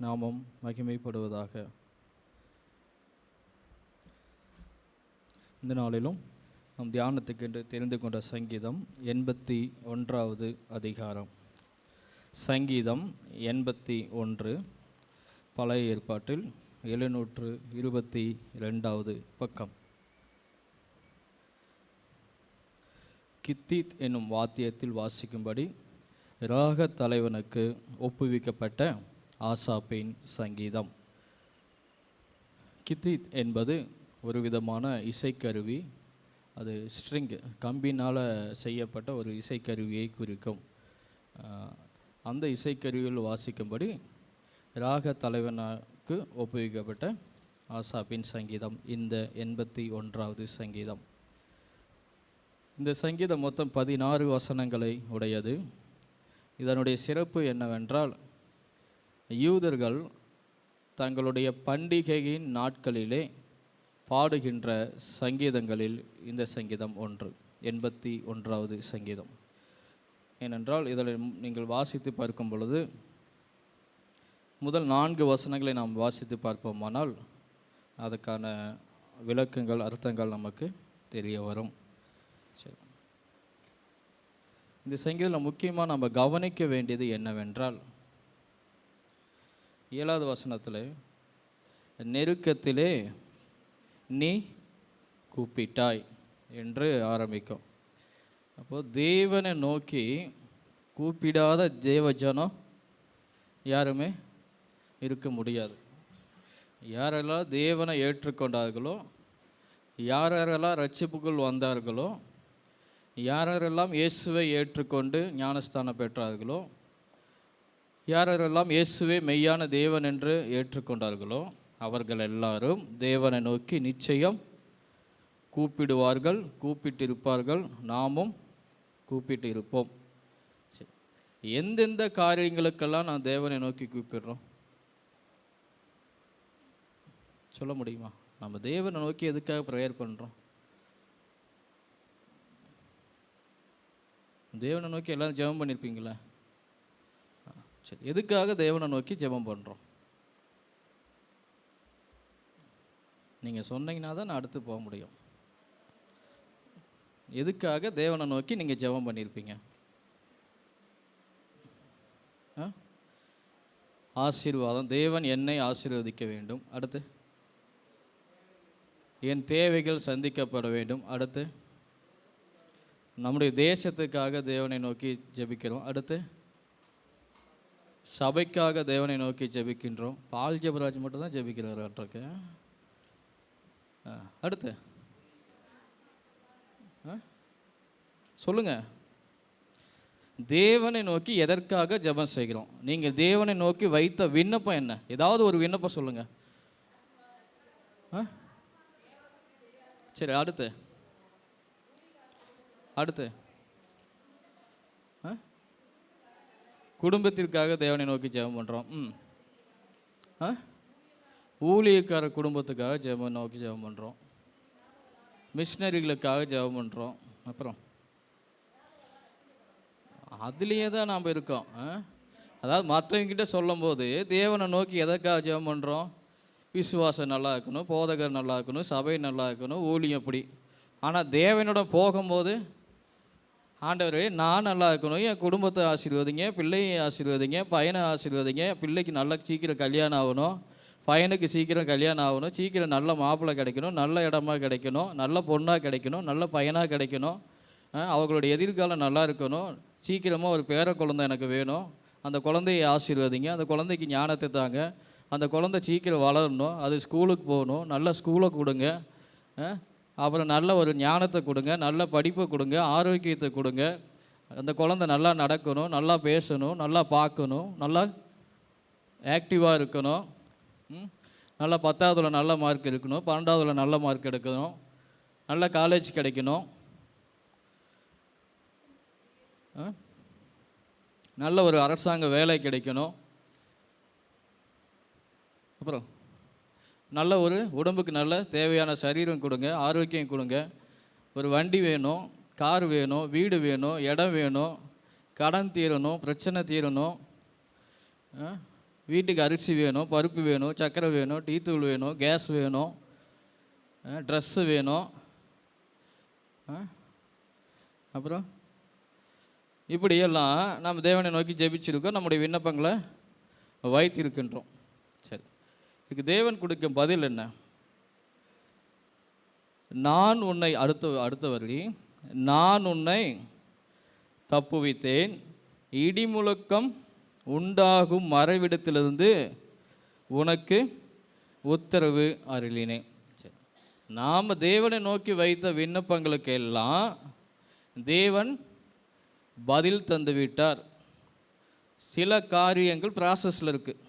நாமம் மகிமைப்படுவதாக. இந்த நாளிலும் நம் தியானத்துக்கென்று தெரிந்து கொண்ட சங்கீதம் 81வது அதிகாரம். சங்கீதம் 81 பழைய ஏற்பாட்டில் 722வது பக்கம். கித்தீத் என்னும் வாத்தியத்தில் வாசிக்கும்படி ராக தலைவனுக்கு ஒப்புவிக்கப்பட்ட ஆசாப்பின் சங்கீதம். கித்தீத் என்பது ஒரு விதமான இசைக்கருவி. அது ஸ்ட்ரிங், கம்பினால் செய்யப்பட்ட ஒரு இசைக்கருவியை குறிக்கும். அந்த இசைக்கருவியில் வாசிக்கும்படி ராக தலைவனுக்கு ஒப்புவிக்கப்பட்ட ஆசாப்பின் சங்கீதம் இந்த 81வது சங்கீதம். இந்த சங்கீதம் மொத்தம் 16 வசனங்களை உடையது. இதனுடைய சிறப்பு என்னவென்றால், யூதர்கள் தங்களுடைய பண்டிகையின் நாட்களிலே பாடுகின்ற சங்கீதங்களில் இந்த சங்கீதம் ஒன்று, 81வது சங்கீதம். ஏனென்றால் இதில் நீங்கள் வாசித்து பார்க்கும் பொழுது முதல் 4 வசனங்களை நாம் வாசித்து பார்ப்போமானால் அதுக்கான விளக்கங்கள், அர்த்தங்கள் நமக்கு தெரிய வரும். சரி, இந்த சங்கீதத்தில் முக்கியமாக நம்ம கவனிக்க வேண்டியது என்னவென்றால், 7வது வசனத்தில் நெருக்கத்திலே நீ கூப்பிட்டாய் என்று ஆரம்பிக்கும். அப்போது தேவனை நோக்கி கூப்பிடாத தேவஜனம் யாருமே இருக்க முடியாது. யாரெல்லாம் தேவனை ஏற்றுக்கொண்டார்களோ, யாரெல்லாம் ரட்சிப்புக்குள் வந்தார்களோ, யாரெல்லாம் இயேசுவை ஏற்றுக்கொண்டு ஞானஸ்தானம் பெற்றார்களோ, யாரெல்லாம் இயேசுவே மெய்யான தேவன் என்று ஏற்றுக்கொண்டார்களோ, அவர்கள் எல்லாரும் தேவனை நோக்கி நிச்சயம் கூப்பிடுவார்கள், கூப்பிட்டிருப்பார்கள், நாமும் கூப்பிட்டு இருப்போம். சரி, எந்தெந்த காரியங்களுக்கெல்லாம் நான் தேவனை நோக்கி கூப்பிடுறோம் சொல்ல முடியுமா? நம்ம தேவனை நோக்கி எதுக்காக ப்ரேயர் பண்ணுறோம்? தேவனை நோக்கி எல்லாரும் ஜெபம் பண்ணியிருப்பீங்களே. சரி, எதுக்காக தேவனை நோக்கி ஜெபம் பண்ணுறோம்? நீங்கள் சொன்னீங்கன்னா தான் நான் அடுத்து போக முடியும். எதுக்காக தேவனை நோக்கி நீங்கள் ஜெபம் பண்ணியிருப்பீங்க? ஆசீர்வாதம், தேவன் என்னை ஆசீர்வதிக்க வேண்டும். அடுத்து என் தேவைகள் சந்திக்கப்பட வேண்டும். அடுத்து நம்முடைய தேசத்துக்காக தேவனை நோக்கி ஜெபிக்கிறோம். அடுத்து சபைக்காக தேவனை நோக்கி ஜெபிக்கின்றோம். பால் ஜெபராஜ் மட்டும் தான் ஜெபிக்கிறாருக்கு. அடுத்து சொல்லுங்க, தேவனை நோக்கி எதற்காக ஜெபம் செய்கிறோம்? நீங்கள் தேவனை நோக்கி வைத்த விண்ணப்பம் என்ன? ஏதாவது ஒரு விண்ணப்பம் சொல்லுங்க. சரி, அடுத்து அடுத்து குடும்பத்திற்காக தேவனை நோக்கி ஜெபம் பண்ணுறோம். ஊழியக்கார குடும்பத்துக்காக ஜெபம் நோக்கி ஜெபம் பண்ணுறோம். மிஷினரிகளுக்காக ஜெபம் பண்ணுறோம். அப்புறம் அதுலேயே தான் நாம் இருக்கோம். அதாவது மற்றவங்கிட்ட சொல்லும் போது தேவனை நோக்கி எதற்காக ஜெபம் பண்ணுறோம்? விசுவாசம் நல்லா இருக்கணும், போதகர் நல்லா இருக்கணும், சபை நல்லா இருக்கணும், ஊழியம் அப்படி. ஆனால் தேவனோட போகும்போது, ஆண்டவரே நான் நல்லா இருக்கணும், என் குடும்பத்தை ஆசீர்வதிங்க, பிள்ளையை ஆசீர்வதிங்க, பையனை ஆசீர்வதிங்க, பிள்ளைக்கு நல்லா சீக்கிரம் கல்யாணம் ஆகணும், பையனுக்கு சீக்கிரம் கல்யாணம் ஆகணும், சீக்கிரம் நல்ல மாப்பிள்ளை கிடைக்கணும், நல்ல இடமா கிடைக்கணும், நல்ல பொண்ணாக கிடைக்கணும், நல்ல பையனாக கிடைக்கணும், அவர்களுடைய எதிர்காலம் நல்லா இருக்கணும், சீக்கிரமாக ஒரு பேர குழந்தை எனக்கு வேணும், அந்த குழந்தையை ஆசீர்வதிங்க, அந்த குழந்தைக்கு ஞானத்தை தாங்க, அந்த குழந்தை சீக்கிரம் வளரணும், அது ஸ்கூலுக்கு போகணும், நல்ல ஸ்கூலை கொடுங்க, அப்புறம் நல்ல ஒரு ஞானத்தை கொடுங்க, நல்ல படிப்பை கொடுங்க, ஆரோக்கியத்தை கொடுங்க, அந்த குழந்தை நல்லா நடக்கணும், நல்லா பேசணும், நல்லா பார்க்கணும், நல்லா ஆக்டிவாக இருக்கணும், நல்லா 10ஆவதுல நல்ல மார்க் இருக்கணும், 12ஆவதுல நல்ல மார்க் எடுக்கணும், நல்ல காலேஜ் கிடைக்கணும், நல்ல ஒரு அரசாங்க வேலை கிடைக்கணும், அப்புறம் நல்ல ஒரு உடம்புக்கு நல்ல தேவையான சரீரம் கொடுங்க, ஆரோக்கியம் கொடுங்க, ஒரு வண்டி வேணும், கார் வேணும், வீடு வேணும், இடம் வேணும், கடன் தீரணும், பிரச்சனை தீரணும், வீட்டுக்கு அரிசி வேணும், பருப்பு வேணும், சர்க்கரை வேணும், டீ தூள் வேணும், கேஸ் வேணும், ட்ரெஸ்ஸு வேணும், அப்புறம் இப்படியெல்லாம் நம்ம தேவனை நோக்கி ஜெபிச்சிருக்கோம், நம்முடைய விண்ணப்பங்களை வைத்திருக்கின்றோம். சரி, இதுக்கு தேவன் கொடுக்கும் பதில் என்ன? நான் உன்னை அடுத்த வரி, நான் உன்னை தப்புவித்தேன், இடிமுழக்கம் உண்டாகும் மறைவிடத்திலிருந்து உனக்கு உத்தரவு அருளினேன். சரி, நாம் தேவனை நோக்கி வைத்த விண்ணப்பங்களுக்கு எல்லாம் தேவன் பதில் தந்து விட்டார். சில காரியங்கள் ப்ராசஸில் இருக்குது,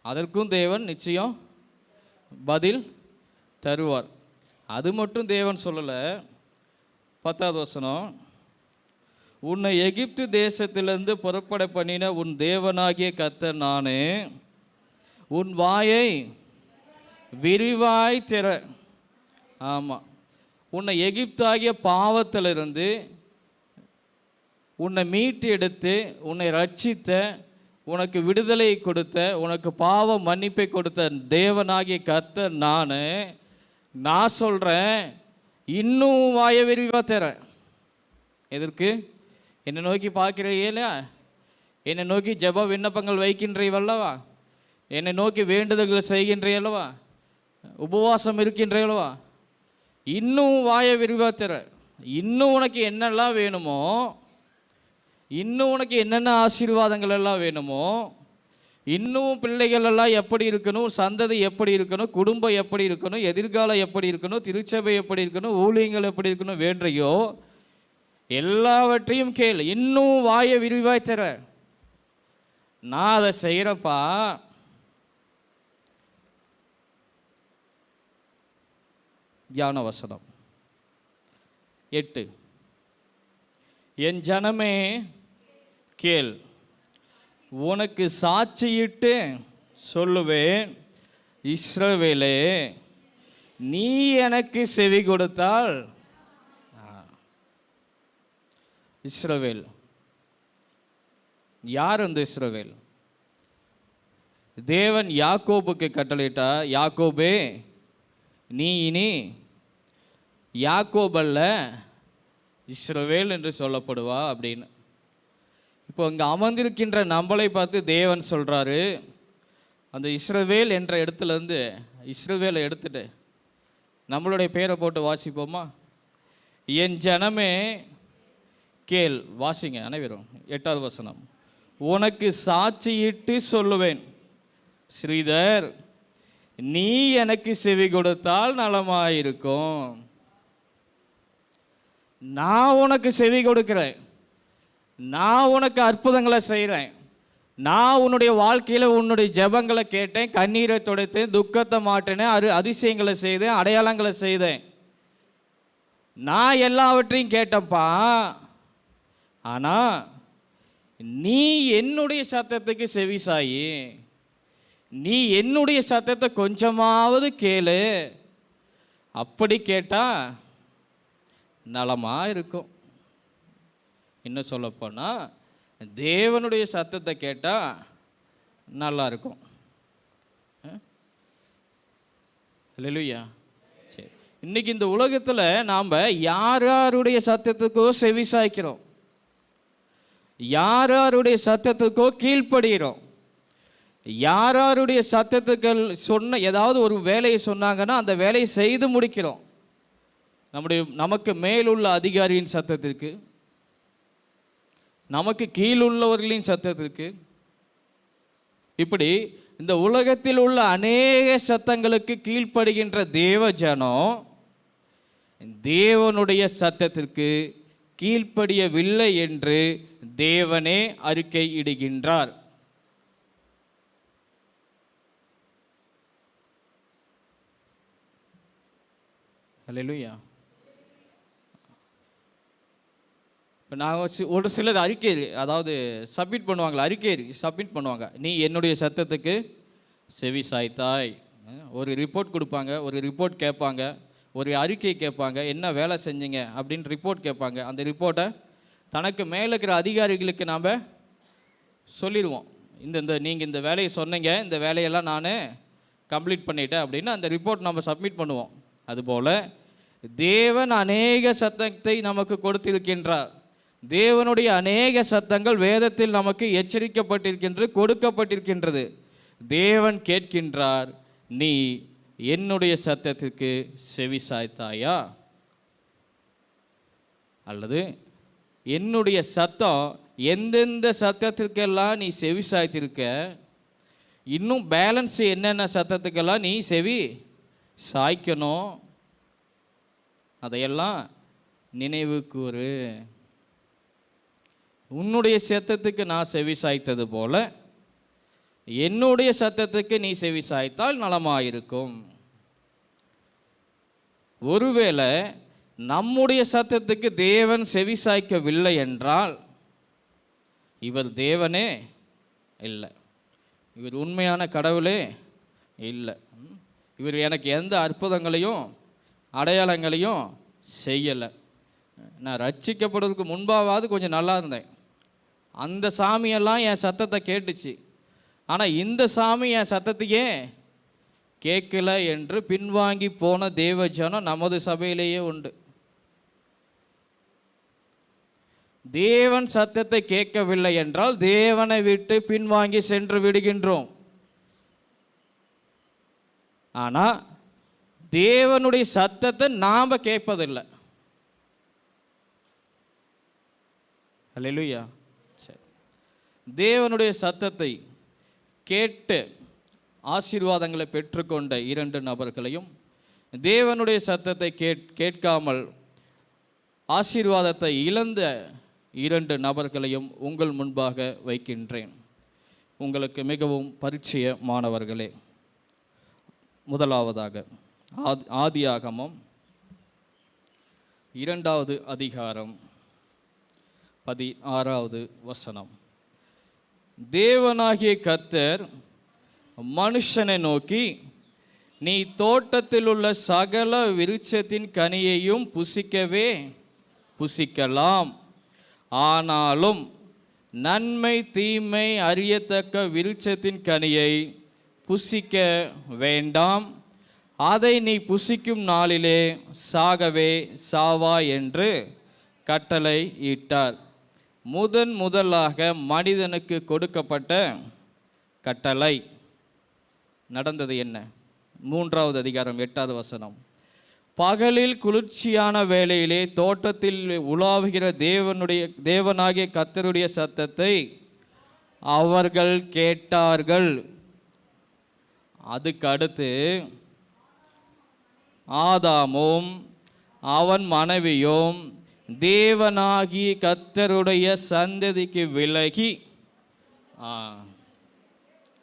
அதற்கும் தேவன் நிச்சயம் பதில் தருவார். அது மட்டும் தேவன் சொல்லலை. 10வது வசனம், உன்னை எகிப்து தேசத்திலிருந்து புறப்பட பண்ணின உன் தேவனாகிய கர்த்தர் நானே, உன் வாயை விரிவாய் திற. ஆமாம், உன்னை எகிப்தாகிய பாவத்திலிருந்து உன்னை மீட்டு எடுத்து உன்னை ரட்சித்த, உனக்கு விடுதலை கொடுத்த, உனக்கு பாவ மன்னிப்பை கொடுத்த தேவனாகிய கர்த்தர் நான் சொல்கிறேன், இன்னும் வாயை விரிவாக தரேன். எதற்கு? என்னை நோக்கி பார்க்கிறீங்களா? என்னை நோக்கி ஜெப விண்ணப்பங்கள் வைக்கின்றீவல்லவா? என்னை நோக்கி வேண்டுதல்கள் செய்கின்றீல்லவா? உபவாசம் இருக்கின்றீங்களவா? இன்னும் வாயை விரிவாக தரேன். இன்னும் உனக்கு என்னெல்லாம் வேணுமோ, இன்னும் உனக்கு என்னென்ன ஆசீர்வாதங்கள் எல்லாம் வேணுமோ, இன்னும் பிள்ளைகள் எல்லாம் எப்படி இருக்கணும், சந்ததி எப்படி இருக்கணும், குடும்பம் எப்படி இருக்கணும், எதிர்காலம் எப்படி இருக்கணும், திருச்சபை எப்படி இருக்கணும், ஊழியங்கள் எப்படி இருக்கணும் வேண்டையோ எல்லாவற்றையும் கேள். இன்னும் வாயை விரிவாய் தர, நான் அதை செய்கிறப்பா. தியான வசனம் 8, என் ஜனமே கேள், உனக்கு சாட்சியிட்டு சொல்லுவேன், இஸ்ரவேலே நீ எனக்கு செவி கொடுத்தால். இஸ்ரவேல் யார்? அந்த இஸ்ரவேல் தேவன் யாக்கோபுக்கு கட்டளையிட்டா, யாக்கோபே நீ இனி யாக்கோபல்ல இஸ்ரவேல் என்று சொல்லப்படுவா அப்படின்னு. இப்போ இங்கே அமர்ந்திருக்கின்ற நம்மளை பார்த்து தேவன் சொல்கிறாரு, அந்த இஸ்ரவேல் என்ற இடத்துலேருந்து இஸ்ரவேலை எடுத்துட்டு நம்மளுடைய பேரை போட்டு வாசிப்போமா? என் ஜனமே கேள். வாசிங்க அனைவரும். 8வது வசனம், உனக்கு சாட்சியிட்டு சொல்லுவேன், ஸ்ரீதர் நீ எனக்கு செவி கொடுத்தால் நலமாயிருக்கும். நான் உனக்கு செவி கொடுக்கிறேன், நான் உனக்கு அற்புதங்களை செய்கிறேன், நான் உன்னுடைய வாழ்க்கையில் உன்னுடைய ஜெபங்களை கேட்டேன், கண்ணீரை துடைத்தேன், துக்கத்தை மாட்டினேன், அதிசயங்களை செய்தேன், அடையாளங்களை செய்தேன், நான் எல்லாவற்றையும் கேட்டப்பா. ஆனால் நீ என்னுடைய சத்தத்துக்கு செவிசாயி, நீ என்னுடைய சத்தத்தை கொஞ்சமாவது கேளு. அப்படி கேட்டால் நலமாக இருக்கும். இன்னும் சொல்லப்போனால் தேவனுடைய சத்தத்தை கேட்டால் நல்லா இருக்கும். அல்லேலூயா. சரி, இன்னைக்கு இந்த உலகத்தில் நாம் யாருடைய சத்தத்துக்கோ செவி சாய்க்கிறோம், யாருடைய சத்தத்துக்கோ கீழ்ப்படுகிறோம், யாருடைய சத்தத்துக்கள் சொன்ன ஏதாவது ஒரு வேலையை சொன்னாங்கன்னா அந்த வேலையை செய்து முடிக்கிறோம். நமக்கு மேலுள்ள அதிகாரியின் சத்தத்திற்கு, நமக்கு கீழுள்ளவர்களின் சத்தத்திற்கு, இப்படி இந்த உலகத்தில் உள்ள அநேக சத்தங்களுக்கு கீழ்ப்படுகின்ற தேவ ஜனம் தேவனுடைய சத்தத்திற்கு கீழ்ப்படியவில்லை என்று தேவனே அறிக்கை இடுகின்றார். அல்லேலூயா. இப்போ நாங்கள் ஒரு சிலர் அறிக்கை, அதாவது சப்மிட் பண்ணுவாங்க, நீ என்னுடைய சத்தத்துக்கு செவி சாய்த்தாய். ஒரு ரிப்போர்ட் கொடுப்பாங்க, ஒரு ரிப்போர்ட் கேட்பாங்க, ஒரு அறிக்கை கேட்பாங்க, என்ன வேலை செஞ்சீங்க அப்படின்னு ரிப்போர்ட் கேட்பாங்க. அந்த ரிப்போர்ட்டை தனக்கு மேலே இருக்கிற அதிகாரிகளுக்கு நாம் சொல்லிடுவோம், நீங்கள் இந்த வேலையை சொன்னீங்க, இந்த வேலையெல்லாம் நான் கம்ப்ளீட் பண்ணிட்டேன் அப்படின்னு அந்த ரிப்போர்ட் நம்ம சப்மிட் பண்ணுவோம். அதுபோல் தேவன் அநேக சத்தத்தை நமக்கு கொடுத்திருக்கின்றார். தேவனுடைய அநேக சத்தங்கள் வேதத்தில் நமக்கு எச்சரிக்கப்பட்டிருக்கின்றது, கொடுக்கப்பட்டிருக்கின்றது. தேவன் கேட்கின்றார், நீ என்னுடைய சத்தத்திற்கு செவி சாய்த்தாயா? அல்லது என்னுடைய சத்தம் எந்தெந்த சத்தத்திற்கெல்லாம் நீ செவி சாய்த்திருக்க, இன்னும் பேலன்ஸ் என்னென்ன சத்தத்துக்கெல்லாம் நீ செவி சாய்க்கணும், அதையெல்லாம் நினைவு கூறு. உன்னுடைய சத்தத்துக்கு நான் செவி சாய்த்தது போல என்னுடைய சத்தத்துக்கு நீ செவி சாய்த்தால் நலமாயிருக்கும். ஒருவேளை நம்முடைய சத்தத்துக்கு தேவன் செவி சாய்க்கவில்லை என்றால் இவர் தேவனே இல்லை, இவர் உண்மையான கடவுளே இல்லை, இவர் எனக்கு எந்த அற்புதங்களையும் அடையாளங்களையும் செய்யலை. நான் ரட்சிக்கப்படுறதுக்கு முன்பாவது கொஞ்சம் நல்லா இருந்தேன், அந்த சாமியெல்லாம் என் சத்தத்தை கேட்டுச்சு, ஆனால் இந்த சாமி என் சத்தத்தையே கேட்கல என்று பின்வாங்கி போன தேவஜனம் நமது சபையிலேயே உண்டு. தேவன் சத்தத்தை கேட்கவில்லை என்றால் தேவனை விட்டு பின்வாங்கி சென்று விடுகின்றோம். ஆனால் தேவனுடைய சத்தத்தை நாம் கேட்பதில்லை. அல்லேலூயா. சரி, தேவனுடைய சத்தத்தை கேட்டு ஆசீர்வாதங்களை பெற்றுக்கொண்ட 2 நபர்களையும், தேவனுடைய சத்தத்தை கேட்காமல் ஆசீர்வாதத்தை இழந்த 2 நபர்களையும் உங்கள் முன்பாக வைக்கின்றேன். உங்களுக்கு மிகவும் பரிச்சயமானவர்களே. முதலாவதாக ஆதியாகமம் 2வது அதிகாரம் 16வது வசனம். தேவனாகிய கர்த்தர் மனுஷனை நோக்கி, நீ தோட்டத்தில் உள்ள சகல விருட்சத்தின் கனியையும் புசிக்கலாம், ஆனாலும் நன்மை தீமை அறியத்தக்க விருட்சத்தின் கனியை புசிக்க வேண்டாம், அதை நீ புசிக்கும் நாளிலே சாகவே சாவாய் என்று கட்டளை இட்டார். முதலாக மனிதனுக்கு கொடுக்கப்பட்ட கட்டளை நடந்தது என்ன? 3வது அதிகாரம் 8வது வசனம். பகலில் குளிர்ச்சியான வேளையிலே தோட்டத்தில் உலாவுகிற தேவனாகிய கர்த்தருடைய சத்தத்தை அவர்கள் கேட்டார்கள். அதுக்கு அடுத்து ஆதாமும் அவன் மனைவியும் தேவனாகிய கர்த்தருடைய சந்ததிக்கு விலகி,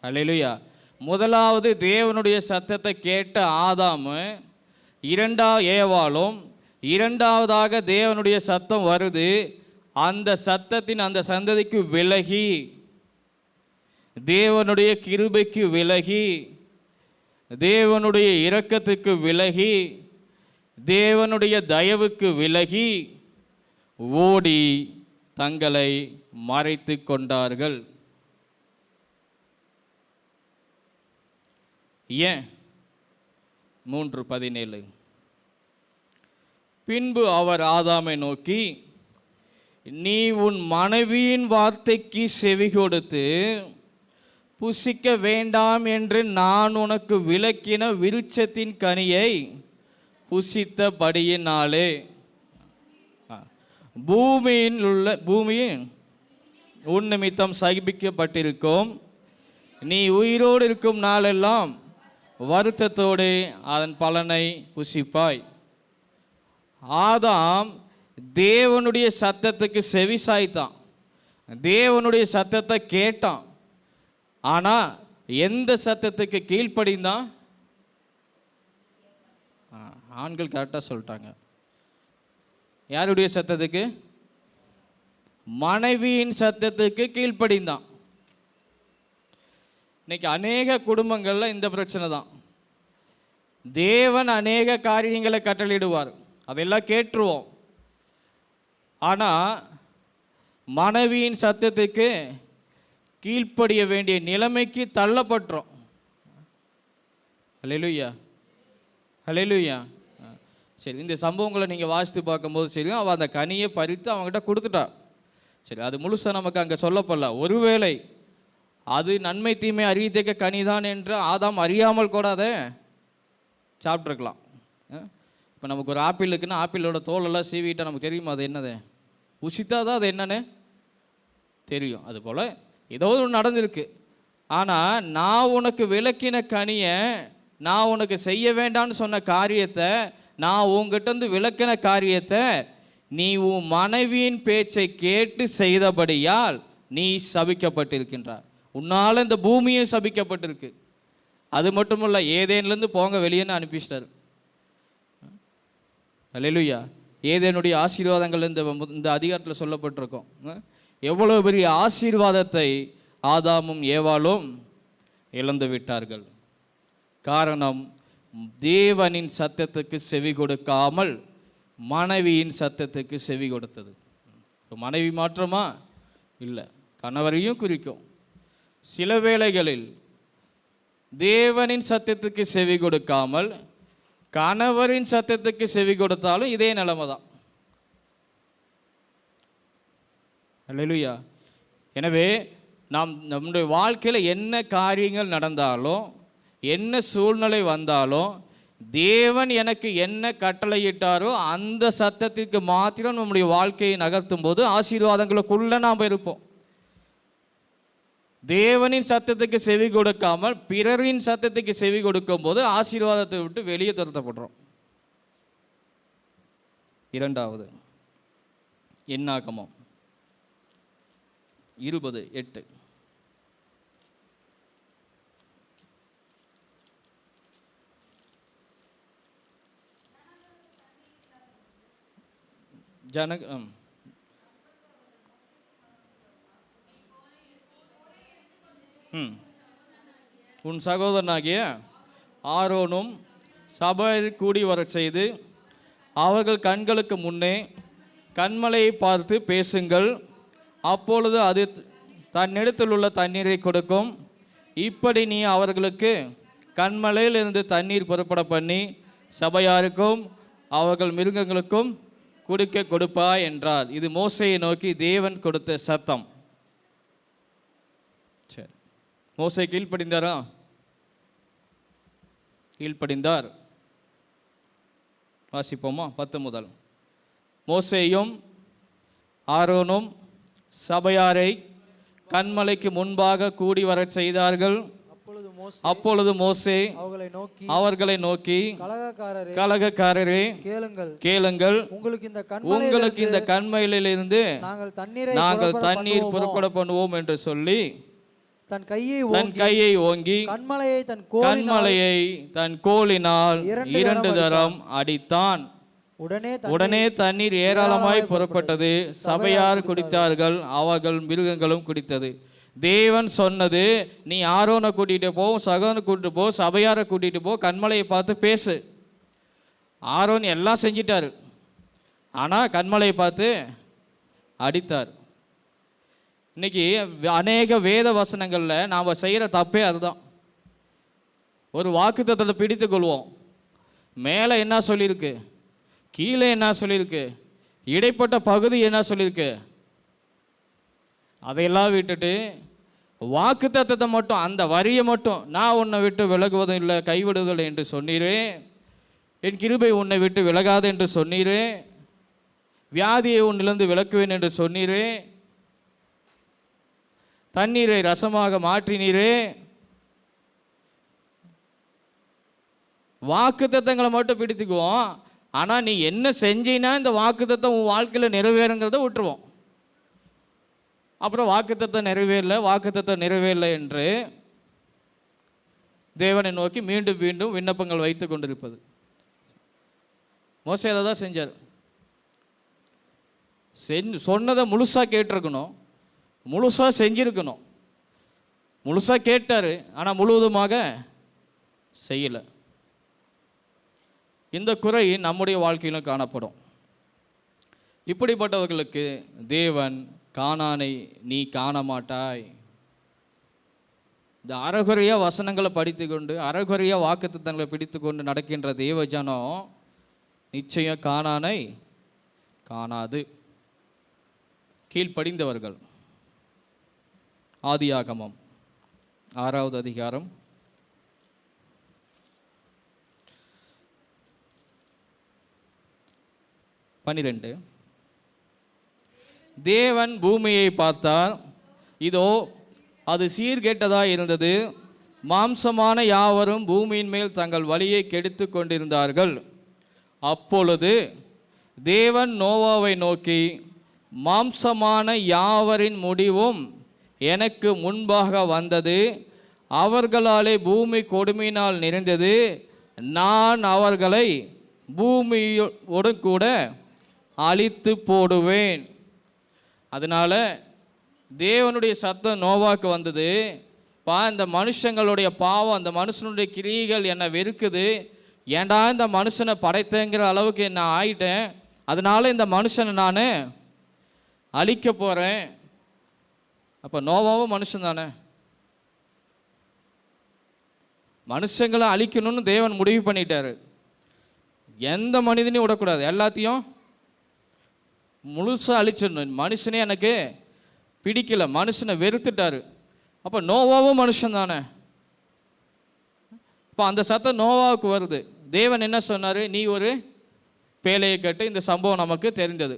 அல்லேலூயா. முதலாவது தேவனுடைய சத்தத்தை கேட்ட ஆதாமு, ஏவாளும், இரண்டாவதாக தேவனுடைய சத்தம் வருது, அந்த சத்தத்தின் அந்த சந்ததிக்கு விலகி, தேவனுடைய கிருபைக்கு விலகி, தேவனுடைய இரக்கத்துக்கு விலகி, தேவனுடைய தயவுக்கு விலகி ஓடி தங்களை மறைத்து கொண்டார்கள். ஏன்? 3:17. பின்பு அவர் ஆதாமை நோக்கி, நீ உன் மனைவியின் வார்த்தைக்கு செவி கொடுத்து புசிக்க வேண்டாம் என்று நான் உனக்கு விலக்கின விருட்சத்தின் கனியை புசித்தபடியினாலே பூமியின் உன் நிமித்தம் சகிப்பிக்கப்பட்டிருக்கும், நீ உயிரோடு இருக்கும் நாளெல்லாம் வருத்தத்தோடு அதன் பலனை புசிப்பாய். ஆதாம் தேவனுடைய சத்தத்துக்கு செவி சாய்த்தான், தேவனுடைய சத்தத்தை கேட்டான். ஆனால் எந்த சத்தத்துக்கு கீழ்ப்படிந்தான்? ஆண்கள் கரெக்டாக சொல்லிட்டாங்க. யாருடைய சத்தத்துக்கு? மனைவியின் சத்தத்துக்கு கீழ்ப்படிந்தான். இன்னைக்கு அநேக குடும்பங்களில் இந்த பிரச்சனை தான். தேவன் அநேக காரியங்களை கட்டளையிடுவார், அதெல்லாம் கேட்டுருவோம். ஆனால் மனைவியின் சத்தத்துக்கு கீழ்ப்படிய வேண்டிய நிலைமைக்கு தள்ளப்பட்டுரும். ஹல்லேலூயா, ஹல்லேலூயா. சரி, இந்த சம்பவங்களை நீங்கள் வாசித்து பார்க்கும்போது சரி, அவள் அந்த கனியை பறித்து அவங்ககிட்ட கொடுத்துட்டா. சரி, அது முழுசாக நமக்கு அங்கே சொல்லப்படல. ஒருவேளை அது நன்மை தீமை அறியத்தக்க கனிதான் என்று ஆதாம் அறியாமல் கூட அதை சாப்பிட்ருக்கலாம். இப்போ நமக்கு ஒரு ஆப்பிள் இருக்குன்னா ஆப்பிளோட தோலெல்லாம் சீவிட்டால் நமக்கு தெரியுமா அது என்னது? உசித்தா தான் அது என்னன்னு தெரியும். அதுபோல் ஏதோ ஒன்று நடந்திருக்கு. ஆனால் நான் உனக்கு விளக்கின கனியை, நான் உனக்கு செய்ய வேண்டாம்னு சொன்ன காரியத்தை, நான் உங்ககிட்ட விளக்கின காரியத்தை நீ உன் மனைவியின் பேச்சை கேட்டு செய்தபடியால் நீ சபிக்கப்பட்டிருக்கின்றார். உன்னால் இந்த பூமியும் சபிக்கப்பட்டிருக்கு. அது மட்டுமல்ல, ஏதேன்லேருந்து போங்க வெளியேன்னு அனுப்பிச்சிட்டார். அல்லேலூயா. ஏதேனுடைய ஆசீர்வாதங்கள் இந்த அதிகாரத்தில் சொல்லப்பட்டிருக்கோம். எவ்வளோ பெரிய ஆசீர்வாதத்தை ஆதாமும் ஏவாளும் இழந்து விட்டார்கள். காரணம், தேவனின் சத்தத்துக்கு செவி கொடுக்காமல் மனைவியின் சத்தத்துக்கு செவி கொடுத்தது. மனைவி மாற்றமா இல்லை, கணவரையும் குறிக்கும். சில வேளைகளில் தேவனின் சத்தத்துக்கு செவி கொடுக்காமல் கணவரின் சத்தத்துக்கு செவி கொடுத்தாலும் இதே நிலைமை தான். அல்லேலூயா. எனவே நாம் நம்முடைய வாழ்க்கையில் என்ன காரியங்கள் நடந்தாலும், என்ன சூழ்நிலை வந்தாலும், தேவன் எனக்கு என்ன கட்டளையிட்டாரோ அந்த சத்தத்திற்கு மாத்திரம் நம்முடைய வாழ்க்கையை நகர்த்தும் போது ஆசீர்வாதங்களுக்குள்ள நாம் இருப்போம். தேவனின் சத்தத்துக்கு செவி கொடுக்காமல் பிறரின் சத்தத்துக்கு செவி கொடுக்கும் போது ஆசீர்வாதத்தை விட்டு வெளியே துரத்தப்படுறோம். இரண்டாவது, என்னாகமம் 20:8. உன் சகோதரனாகிய ஆரோனும் சபையை கூடி வரச் செய்து அவர்கள் கண்களுக்கு முன்னே கண்மலையை பார்த்து பேசுங்கள். அப்பொழுது அது தன்னிடத்தில் உள்ள தண்ணீரை கொடுக்கும். இப்படி நீ அவர்களுக்கு கண்மலையில் இருந்து தண்ணீர் புறப்பட பண்ணி சபையாருக்கும் அவர்கள் மிருகங்களுக்கும் குடிக்க கொடுப்பாய் என்றார். இது மோசையை நோக்கி தேவன் கொடுத்த சத்தம். சரி, மோசே கீழ்ப்படிந்தாரா? கீழ்ப்படிந்தார். வாசிப்போமா? 10 முதல். மோசேயும் ஆரோனும் சபையாரை கண்மலைக்கு முன்பாக கூடி வரச் செய்தார்கள். அப்பொழுது மோசே அவர்களை நோக்கி கலகக்காரரே, கேளுங்கள், உங்களுக்கு இந்த கண்மலையிலிருந்து நாங்கள் தண்ணீர் புறப்பட பண்ணுவோம் என்று சொல்லி தன் கையை ஓங்கி கண்மலையை தன் கோலினால் 2 தரம் அடித்தான். உடனே தண்ணீர் ஏராளமாய் புறப்பட்டது. சபையார் குடித்தார்கள், அவர்கள் மிருகங்களும் குடித்தது. தேவன் சொன்னது, நீ ஆரோனை கூட்டிகிட்டு போ, சகோனை கூட்டிட்டு போ, சபையாரை கூட்டிகிட்டு போ, கண்மலையை பார்த்து பேசு. ஆரோன் எல்லாம் செஞ்சிட்டாரு, ஆனால் கண்மலையை பார்த்து அடித்தார். இன்னைக்கு அநேக வேத வசனங்களில் நாம் செய்கிற தப்பே அதுதான். ஒரு வாக்குத்தத்தத்தை பிடித்து கொள்வோம். மேலே என்ன சொல்லியிருக்கு, கீழே என்ன சொல்லியிருக்கு, இடைப்பட்ட பகுதி என்ன சொல்லியிருக்கு, அதையெல்லாம் விட்டுட்டு வாக்குத்தத்தத்தை மட்டும், அந்த வரியை மட்டும், நான் உன்னை விட்டு விலகுவதும் இல்லை, கைவிடுவதில்லை என்று சொன்னீரே, என் கிருபை உன்னை விட்டு விலகாது என்று சொன்னீரே, வியாதியை உன்னிலிருந்து விலக்குவேன் என்று சொன்னீரே, தண்ணீரை ரசமாக மாற்றினீரே. வாக்குத்தத்தங்களை மட்டும் பிடித்துக்குவோம். ஆனால் நீ என்ன செஞ்சினா இந்த வாக்குத்தத்தம் உன் வாழ்க்கையில் நிறைவேறுங்கிறத விட்டுருவோம். அப்புறம் வாக்குத்தத்தம் நிறைவேறலை என்று தேவனை நோக்கி மீண்டும் மீண்டும் விண்ணப்பங்கள் வைத்து கொண்டிருப்பது. மோசே அதை தான் செஞ்சார். சொன்னதை முழுசாக கேட்டிருக்கணும், முழுசாக செஞ்சிருக்கணும். முழுசாக கேட்டார், ஆனால் முழுவதுமாக செய்யலை. இந்த குறை நம்முடைய வாழ்க்கையிலும் காணப்படும். இப்படிப்பட்டவர்களுக்கு தேவன் கானானை நீ காண மாட்டாய், இந்த அறகுறையாக வசனங்களை படித்து கொண்டு அறகுறையாக வாக்குத்தத்தங்களை பிடித்து கொண்டு நடக்கின்ற தேவஜனம் நிச்சயம் கானானை காணாது. கீழ்ப்படிந்தவர்கள். ஆதியாகமம் 6வது அதிகாரம் 12. தேவன் பூமியை பார்த்தார், இதோ அது சீர்கெட்டதாக இருந்தது, மாம்சமான யாவரும் பூமியின் மேல் தங்கள் வழியை கெடுத்து கொண்டிருந்தார்கள். அப்பொழுது தேவன் நோவாவை நோக்கி, மாம்சமான யாவரின் முடிவும் எனக்கு முன்பாக வந்தது, அவர்களாலே பூமி கொடுமையினால் நிறைந்தது, நான் அவர்களை பூமியோடு கூட அழித்து போடுவேன். அதனால் தேவனுடைய சத்தம் நோவாக்கு வந்தது, இந்த மனுஷங்களுடைய பாவம், அந்த மனுஷனுடைய கிரியைகள் என்னை வெறுக்குது, ஏண்டா இந்த மனுஷனை படைத்தேங்கிற அளவுக்கு நான் ஆயிட்டேன், அதனால இந்த மனுஷனை நான் அழிக்க போகிறேன். அப்போ நோவாவும் மனுஷன் தானே, மனுஷங்களை அழிக்கணும்னு தேவன் முடிவு பண்ணிட்டாரு. எந்த மனிதனையும் விடக்கூடாது, எல்லாத்தையும் முழுசாக அழிச்சிடணும். மனுஷனே எனக்கு பிடிக்கல, மனுஷனை வெறுத்துட்டாரு. அப்போ நோவாவும் மனுஷன் தானே. இப்போ அந்த சத்தம் நோவாவுக்கு வருது. தேவன் என்ன சொன்னார்? நீ ஒரு பேழையை கட்டு. இந்த சம்பவம் நமக்கு தெரிந்தது.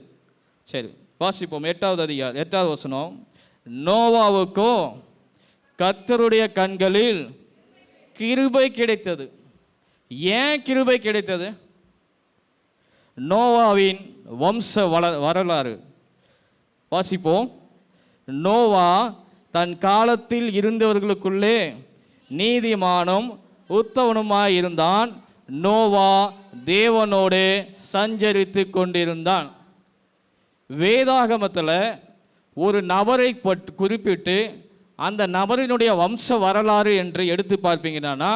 சரி, வாசிப்போம். 8வது அதிகாரம் 8வது வசனம். நோவாவுக்கோ கர்த்தருடைய கண்களில் கிருபை கிடைத்தது. ஏன் கிருபை கிடைத்தது? நோவாவின் வம்ச வரலாறு வாசிப்போம். நோவா தன் காலத்தில் இருந்தவர்களுக்குள்ளே நீதிமானும் உத்தவனுமாய் இருந்தான். நோவா தேவனோடு சஞ்சரித்து கொண்டிருந்தான். வேதாகமத்தில் ஒரு நபரை குறிப்பிட்டு அந்த நபரினுடைய வம்ச வரலாறு என்று எடுத்து பார்ப்பீங்கன்னா,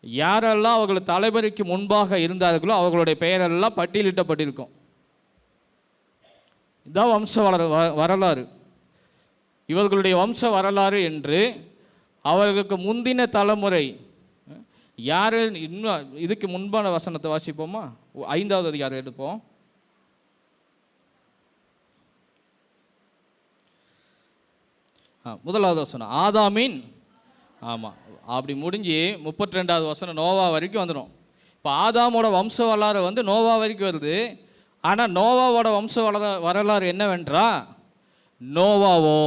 யாரெல்லாம் அவர்கள் தலைவருக்கு முன்பாக இருந்தார்களோ அவர்களுடைய பெயரெல்லாம் பட்டியலிட்டப்பட்டிருக்கும். இதுதான் வம்ச வரலாறு. இவர்களுடைய வம்ச வரலாறு என்று அவர்களுக்கு முந்தின தலைமுறை யார், இன்னும் இதுக்கு முன்பான வசனத்தை வாசிப்போமா? 5வது அதிகாரம் எடுப்போம். முதலாவது வசனம் ஆதாமின், ஆமாம், அப்படி முடிஞ்சு 32வது வசனம் நோவா வரைக்கும் வந்துடும். இப்போ ஆதாமோட வம்ச வரலாறு நோவா வரைக்கும் வருது. ஆனால் நோவாவோட வம்ச வரலாறு என்னவென்றா, நோவாவோ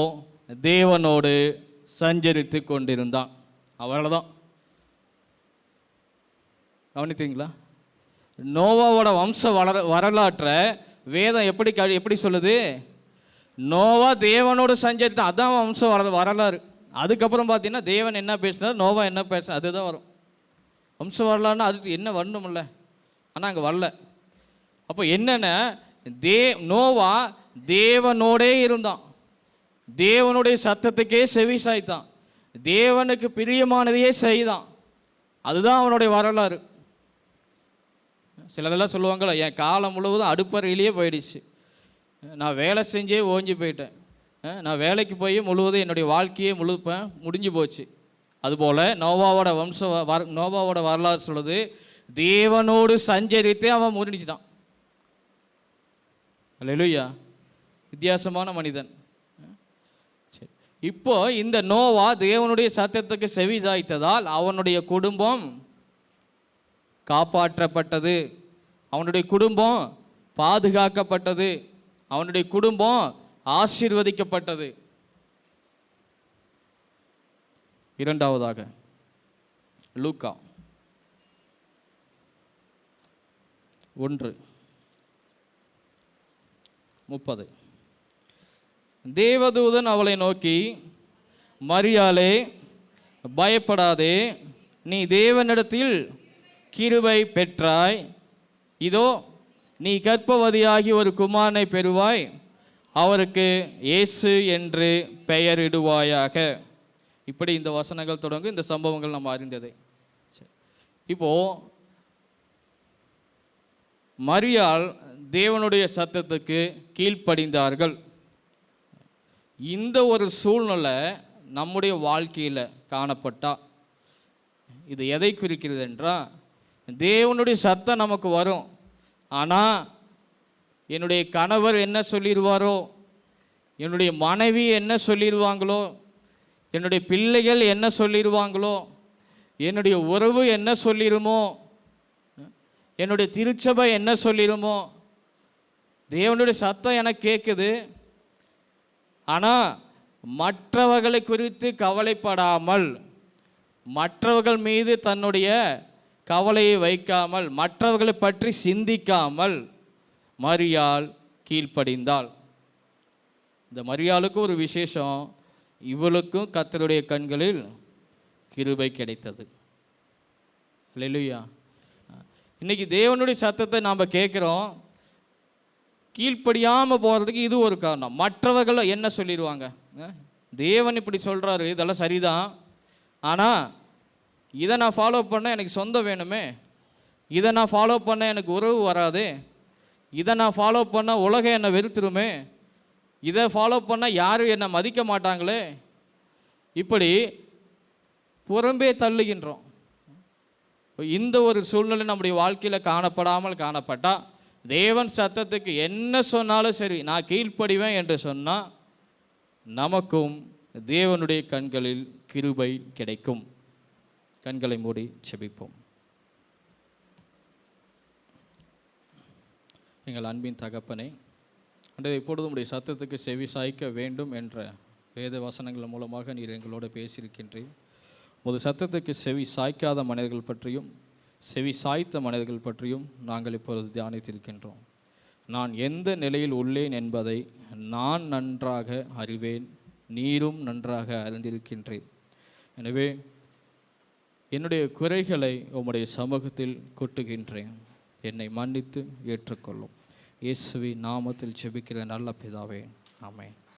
தேவனோடு சஞ்சரித்து கொண்டிருந்தான். அவ்வளோதான். கவனித்தீங்களா? நோவாவோட வம்ச வரலாற்றை வேதம் எப்படி சொல்லுது? நோவா தேவனோடு சஞ்சரித்தான், அதுதான் வம்ச வரலாறு. அதுக்கப்புறம் பார்த்தீங்கன்னா தேவன் என்ன பேசினார், நோவா என்ன பேசினார், அதுதான் வரும். வம்ச வரலாறுனா அதுக்கு என்ன வரணுமில்ல, ஆனால் அங்கே வரல. அப்போ என்னென்ன, நோவா தேவனோடே இருந்தான், தேவனுடைய சத்தத்துக்கே செவி சாய்த்தான், தேவனுக்கு பிரியமானதையே செய்தான். அதுதான் அவனுடைய வரலாறு. சிலதெல்லாம் சொல்லுவாங்களா, என் காலம் முழுவதும் அடுப்பறையிலேயே போயிடுச்சு, நான் வேலை செஞ்சே ஓஞ்சி போயிட்டேன், நான் வேலைக்கு போய் முழுவதும் என்னுடைய வாழ்க்கையே முடிஞ்சு போச்சு. அதுபோல் நோவாவோட வரலாறு சொல்லுது, தேவனோடு சஞ்சரித்தே அவன் முடிஞ்சிட்டான். அல்லேலூயா. வித்தியாசமான மனிதன். சரி, இப்போ இந்த நோவா தேவனுடைய சத்தத்துக்கு செவி சாய்த்ததால் அவனுடைய குடும்பம் காப்பாற்றப்பட்டது, அவனுடைய குடும்பம் பாதுகாக்கப்பட்டது, அவனுடைய குடும்பம் ஆசீர்வதிக்கப்பட்டது. இரண்டாவதாக லூக்கா 1:30. தேவதூதன் அவளை நோக்கி, மரியாளே பயப்படாதே, நீ தேவனிடத்தில் கிருபை பெற்றாய், இதோ நீ கர்ப்பவதியாகி ஒரு குமாரனை பெறுவாய், அவருக்கு இயேசு என்று பெயரிடுவாயாக. இப்படி இந்த வசனங்கள் தொடங்கும். இந்த சம்பவங்கள் நம்ம அறிந்தது. இப்போ மரியாள் தேவனுடைய சத்தத்துக்கு கீழ்ப்படிந்தார்கள். இந்த ஒரு சூழ்நிலை நம்முடைய வாழ்க்கையில் காணப்பட்டா இது எதை குறிக்கிறது என்றால், தேவனுடைய சத்தம் நமக்கு வரும். ஆனால் என்னுடைய கணவர் என்ன சொல்லிடுவாரோ, என்னுடைய மனைவி என்ன சொல்லிடுவாங்களோ, என்னுடைய பிள்ளைகள் என்ன சொல்லிடுவாங்களோ, என்னுடைய உறவு என்ன சொல்லிடுமோ, என்னுடைய திருச்சபை என்ன சொல்லிடுமோ. தேவனுடைய சத்தம் எனக்கு கேட்குது. ஆனால் மற்றவர்களை குறித்து கவலைப்படாமல், மற்றவர்கள் மீது தன்னுடைய கவலையை வைக்காமல், மற்றவர்களை பற்றி சிந்திக்காமல் மரியாள் கீழ்ப்படிந்தாள். இந்த மரியாளுக்கு ஒரு விசேஷம், இவளுக்கும் கர்த்தருடைய கண்களில் கிருபை கிடைத்தது. அல்லேலூயா. இன்னைக்கு தேவனுடைய சத்தத்தை நாம் கேட்குறோம், கீழ்ப்படியாமல் போகிறதுக்கு இது ஒரு காரணம். மற்றவர்கள் என்ன சொல்லிடுவாங்க, தேவன் இப்படி சொல்கிறாரு, இதெல்லாம் சரிதான், ஆனால் இதை நான் ஃபாலோ பண்ண எனக்கு சொந்தம் வேணுமே, இதை நான் ஃபாலோ பண்ண எனக்கு உறவு வராது, இதை நான் ஃபாலோ பண்ண உலகம் என்னை வெறுத்துருமே, இதை ஃபாலோ பண்ணால் யாரும் என்னை மதிக்க மாட்டாங்களே, இப்படி புறம்பே தள்ளுகின்றோம். இந்த ஒரு சூழ்நிலை நம்முடைய வாழ்க்கையில் காணப்பட்டால், தேவன் சத்தத்துக்கு என்ன சொன்னாலும் சரி நான் கீழ்ப்படிவேன் என்று சொன்னால் நமக்கும் தேவனுடைய கண்களில் கிருபை கிடைக்கும். கண்களை மூடி செபிப்போம். எங்கள் அன்பின் தகப்பனே, அன்றைய இப்பொழுது உடைய சத்தத்துக்கு செவி சாய்க்க வேண்டும் என்ற வேத வசனங்கள் மூலமாக நீர் எங்களோடு பேசியிருக்கின்றீர். உமது சத்தத்துக்கு செவி சாய்க்காத மனிதர்கள் பற்றியும் செவி சாய்த்த மனிதர்கள் பற்றியும் நாங்கள் இப்பொழுது தியானித்திருக்கின்றோம். நான் எந்த நிலையில் உள்ளேன் என்பதை நான் நன்றாக அறிவேன், நீரும் நன்றாக அறிந்திருக்கின்றேன். எனவே என்னுடைய குறைகளை உம்முடைய சமூகத்தில் கொட்டுகின்றேன், என்னை மன்னித்து ஏற்றுக்கொள்ளும். இயேசுவின் நாமத்தில் ஜெபிக்கிற நல்ல பிதாவே, ஆமென்.